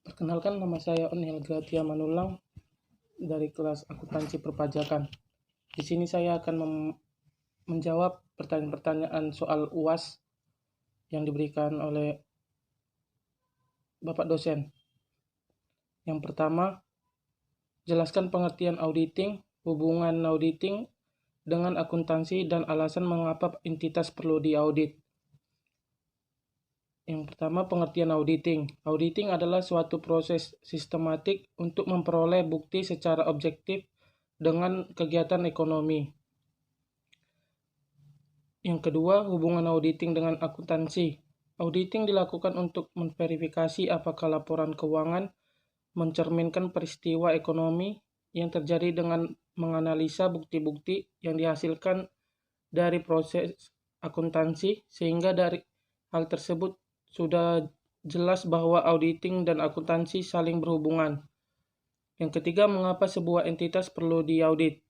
Perkenalkan, nama saya Onil Gratia Manulang dari kelas akuntansi perpajakan. Di sini saya akan menjawab pertanyaan-pertanyaan soal UAS yang diberikan oleh Bapak dosen. Yang pertama, jelaskan pengertian auditing, hubungan auditing dengan akuntansi, dan alasan mengapa entitas perlu diaudit. Yang pertama, pengertian auditing. Auditing adalah suatu proses sistematik untuk memperoleh bukti secara objektif dengan kegiatan ekonomi. Yang kedua, hubungan auditing dengan akuntansi. Auditing dilakukan untuk memverifikasi apakah laporan keuangan mencerminkan peristiwa ekonomi yang terjadi dengan menganalisa bukti-bukti yang dihasilkan dari proses akuntansi, sehingga dari hal tersebut sudah jelas bahwa auditing dan akuntansi saling berhubungan. Yang ketiga, mengapa sebuah entitas perlu diaudit?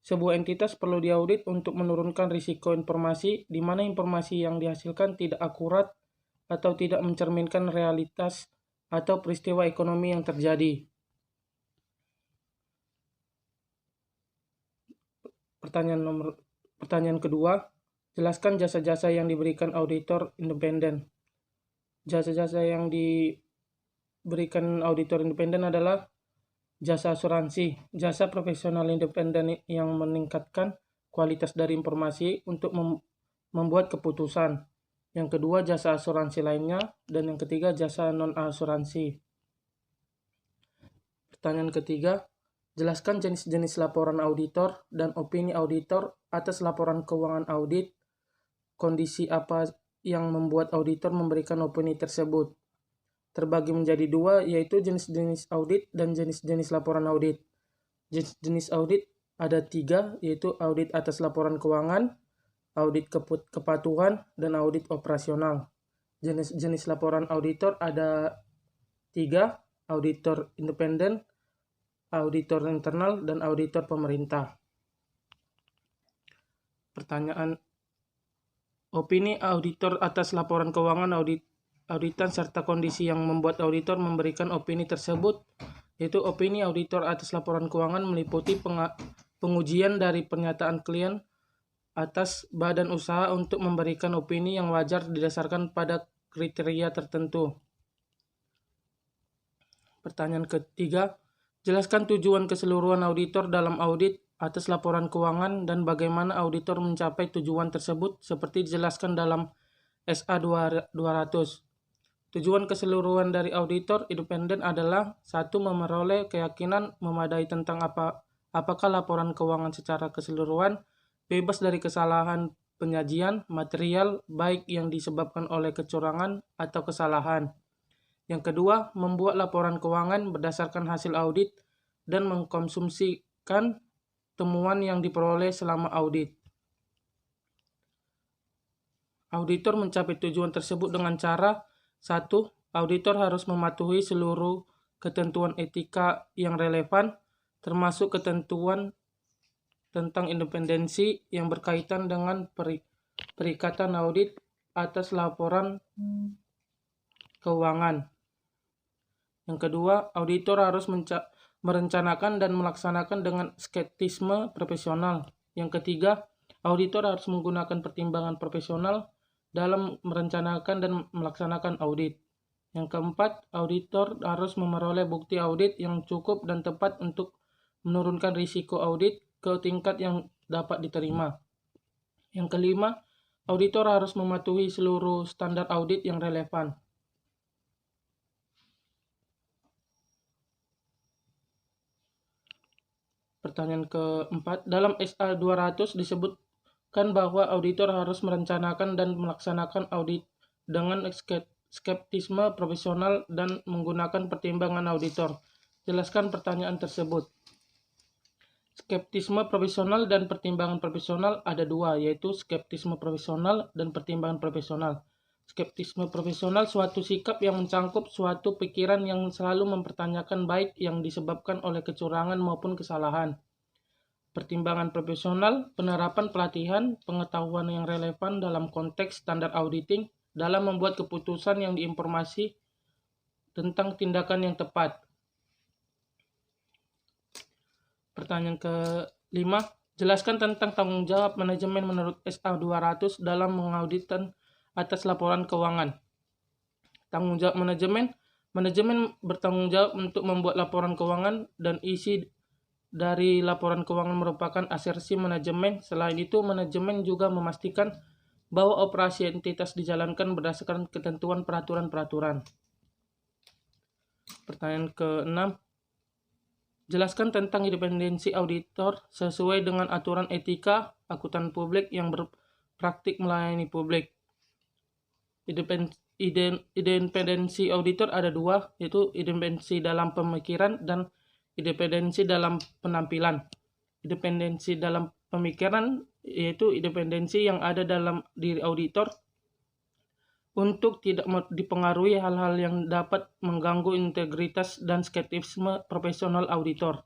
Sebuah entitas perlu diaudit untuk menurunkan risiko informasi, di mana informasi yang dihasilkan tidak akurat atau tidak mencerminkan realitas atau peristiwa ekonomi yang terjadi. Pertanyaan kedua, jelaskan jasa-jasa yang diberikan auditor independen. Jasa-jasa yang diberikan auditor independen adalah jasa asuransi, jasa profesional independen yang meningkatkan kualitas dari informasi untuk membuat keputusan. Yang kedua, jasa asuransi lainnya, dan yang ketiga, jasa non-asuransi. Pertanyaan ketiga, jelaskan jenis-jenis laporan auditor dan opini auditor atas laporan keuangan audit. Kondisi apa yang membuat auditor memberikan opini tersebut? Terbagi menjadi dua, yaitu jenis-jenis audit dan jenis-jenis laporan audit. Jenis audit ada 3, yaitu audit atas laporan keuangan, audit kepatuhan, dan audit operasional. Jenis laporan auditor ada 3, auditor independen, auditor internal, dan auditor pemerintah. Pertanyaan, opini auditor atas laporan keuangan auditan serta kondisi yang membuat auditor memberikan opini tersebut, yaitu opini auditor atas laporan keuangan meliputi pengujian dari pernyataan klien atas badan usaha untuk memberikan opini yang wajar didasarkan pada kriteria tertentu. Pertanyaan ketiga, jelaskan tujuan keseluruhan auditor dalam audit atas laporan keuangan dan bagaimana auditor mencapai tujuan tersebut seperti dijelaskan dalam SA 200. Tujuan keseluruhan dari auditor independen adalah 1. Memperoleh keyakinan memadai tentang apakah laporan keuangan secara keseluruhan bebas dari kesalahan penyajian material baik yang disebabkan oleh kecurangan atau kesalahan. Yang kedua, membuat laporan keuangan berdasarkan hasil audit dan mengkonsumsikan temuan yang diperoleh selama audit. Auditor mencapai tujuan tersebut dengan cara 1. Auditor harus mematuhi seluruh ketentuan etika yang relevan, termasuk ketentuan tentang independensi yang berkaitan dengan perikatan audit atas laporan keuangan. Yang kedua, auditor harus merencanakan dan melaksanakan dengan skeptisme profesional. Yang ketiga, auditor harus menggunakan pertimbangan profesional dalam merencanakan dan melaksanakan audit. Yang keempat, auditor harus memperoleh bukti audit yang cukup dan tepat untuk menurunkan risiko audit ke tingkat yang dapat diterima. Yang kelima, auditor harus mematuhi seluruh standar audit yang relevan. Pertanyaan keempat, dalam SA 200 disebutkan bahwa auditor harus merencanakan dan melaksanakan audit dengan skeptisme profesional dan menggunakan pertimbangan auditor. Jelaskan pertanyaan tersebut. Skeptisme profesional dan pertimbangan profesional ada 2, yaitu skeptisme profesional dan pertimbangan profesional. Skeptisme profesional suatu sikap yang mencangkup suatu pikiran yang selalu mempertanyakan baik yang disebabkan oleh kecurangan maupun kesalahan. Pertimbangan profesional, penerapan pelatihan, pengetahuan yang relevan dalam konteks standar auditing dalam membuat keputusan yang tentang tindakan yang tepat. Pertanyaan ke-5, jelaskan tentang tanggung jawab manajemen menurut SA 200 dalam mengauditkan atas laporan keuangan. Tanggung jawab manajemen bertanggung jawab untuk membuat laporan keuangan dan isi dari laporan keuangan merupakan asersi manajemen. Selain itu, manajemen juga memastikan bahwa operasi entitas dijalankan berdasarkan ketentuan peraturan-peraturan. Pertanyaan ke-6, jelaskan tentang independensi auditor sesuai dengan aturan etika akuntan publik yang berpraktik melayani publik. Independensi auditor ada dua, yaitu independensi dalam pemikiran dan independensi dalam penampilan. Independensi dalam pemikiran yaitu independensi yang ada dalam diri auditor untuk tidak dipengaruhi hal-hal yang dapat mengganggu integritas dan skeptisisme profesional auditor.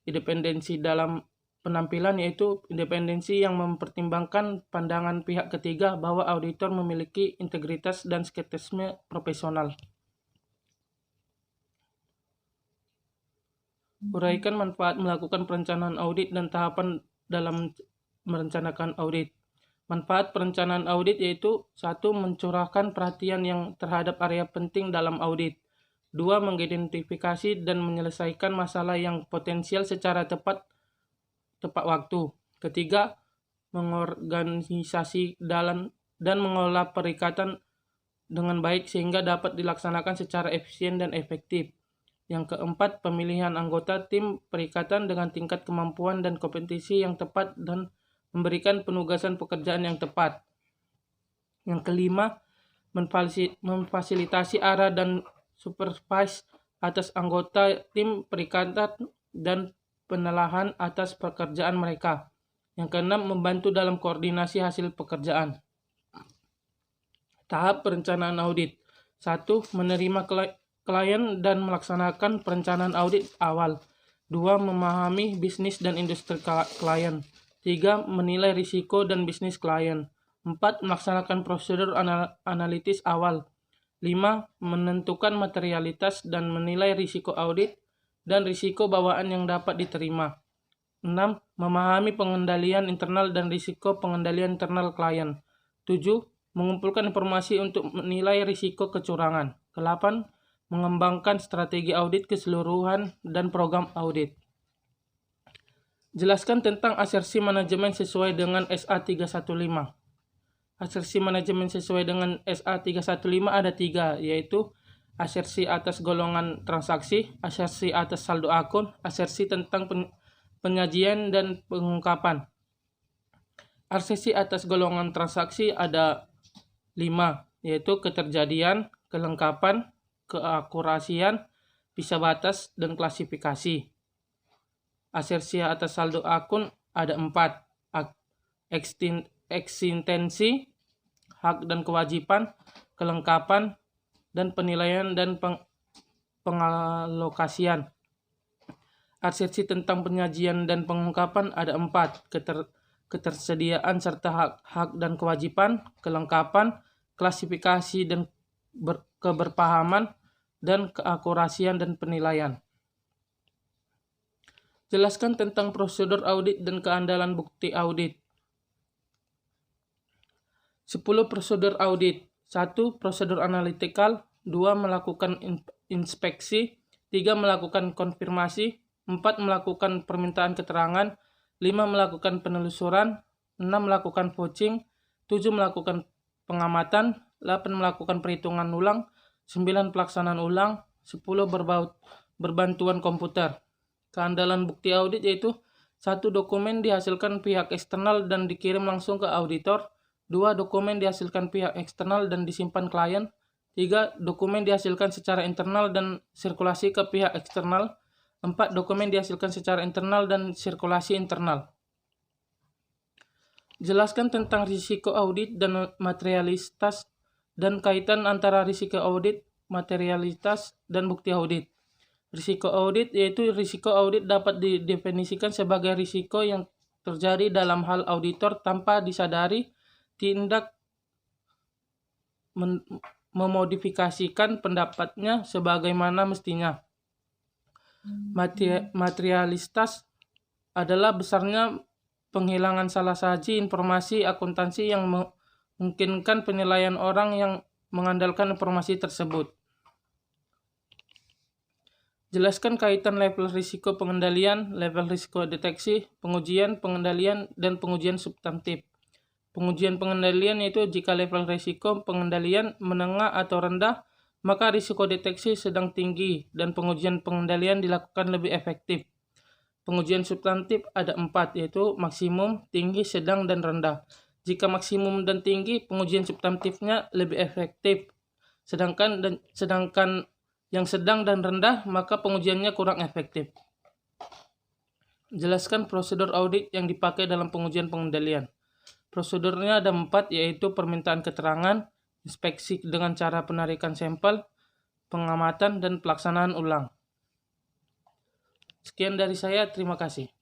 Independensi dalam penampilan yaitu independensi yang mempertimbangkan pandangan pihak ketiga bahwa auditor memiliki integritas dan skeptisisme profesional. Uraikan manfaat melakukan perencanaan audit dan tahapan dalam merencanakan audit. Manfaat perencanaan audit yaitu 1. Mencurahkan perhatian yang terhadap area penting dalam audit. 2. Mengidentifikasi dan menyelesaikan masalah yang potensial secara tepat waktu. 3. Mengorganisasi dan mengolah perikatan dengan baik sehingga dapat dilaksanakan secara efisien dan efektif. Yang keempat, pemilihan anggota tim perikatan dengan tingkat kemampuan dan kompetensi yang tepat dan memberikan penugasan pekerjaan yang tepat. Yang kelima, memfasilitasi arah dan supervise atas anggota tim perikatan dan penelahan atas pekerjaan mereka. Yang keenam, membantu dalam koordinasi hasil pekerjaan. Tahap perencanaan audit. 1. Menerima klien dan melaksanakan perencanaan audit awal. 2. Memahami bisnis dan industri klien. 3. Menilai risiko dan bisnis klien. 4. Melaksanakan prosedur analitis awal. 5. Menentukan materialitas dan menilai risiko audit dan risiko bawaan yang dapat diterima. 6. Memahami pengendalian internal dan risiko pengendalian internal klien. 7. Mengumpulkan informasi untuk menilai risiko kecurangan. 8. Mengembangkan strategi audit keseluruhan dan program audit. Jelaskan tentang asersi manajemen sesuai dengan SA 315. Asersi manajemen sesuai dengan SA 315 ada 3, yaitu asersi atas golongan transaksi, asersi atas saldo akun, asersi tentang penyajian dan pengungkapan. Asersi atas golongan transaksi ada 5, yaitu keterjadian, kelengkapan, keakurasian, bisa batas, dan klasifikasi. Asersi atas saldo akun ada 4, eksistensi, hak dan kewajiban, kelengkapan, dan penilaian dan pengalokasian. Asersi tentang penyajian dan pengungkapan ada 4, ketersediaan serta hak dan kewajiban, kelengkapan, klasifikasi dan keberpahaman, dan keakurasian dan penilaian. Jelaskan tentang prosedur audit dan keandalan bukti audit. 10 prosedur audit. 1. Prosedur analytical. 2. Melakukan inspeksi. 3. Melakukan konfirmasi. 4. Melakukan permintaan keterangan. 5. Melakukan penelusuran. 6. Melakukan vouching. 7. Melakukan pengamatan. 8. Melakukan perhitungan ulang. 9. Pelaksanaan ulang. 10. Berbantuan komputer. Keandalan bukti audit yaitu 1. Dokumen dihasilkan pihak eksternal dan dikirim langsung ke auditor. 2. Dokumen dihasilkan pihak eksternal dan disimpan klien. 3. Dokumen dihasilkan secara internal dan sirkulasi ke pihak eksternal. 4. Dokumen dihasilkan secara internal dan sirkulasi internal. Jelaskan tentang risiko audit dan materialitas dan kaitan antara risiko audit, materialitas, dan bukti audit. Risiko audit yaitu risiko audit dapat didefinisikan sebagai risiko yang terjadi dalam hal auditor tanpa disadari memodifikasikan pendapatnya sebagaimana mestinya. Materialitas adalah besarnya penghilangan salah saji informasi akuntansi yang memungkinkan penilaian orang yang mengandalkan informasi tersebut. Jelaskan kaitan level risiko pengendalian, level risiko deteksi, pengujian, pengendalian, dan pengujian substantif. Pengujian pengendalian yaitu jika level risiko pengendalian menengah atau rendah, maka risiko deteksi sedang tinggi dan pengujian pengendalian dilakukan lebih efektif. Pengujian substantif ada 4, yaitu maksimum, tinggi, sedang, dan rendah. Jika maksimum dan tinggi, pengujian substantifnya lebih efektif. Sedangkan yang sedang dan rendah, maka pengujiannya kurang efektif. Jelaskan prosedur audit yang dipakai dalam pengujian pengendalian. Prosedurnya ada 4, yaitu permintaan keterangan, inspeksi dengan cara penarikan sampel, pengamatan, dan pelaksanaan ulang. Sekian dari saya, terima kasih.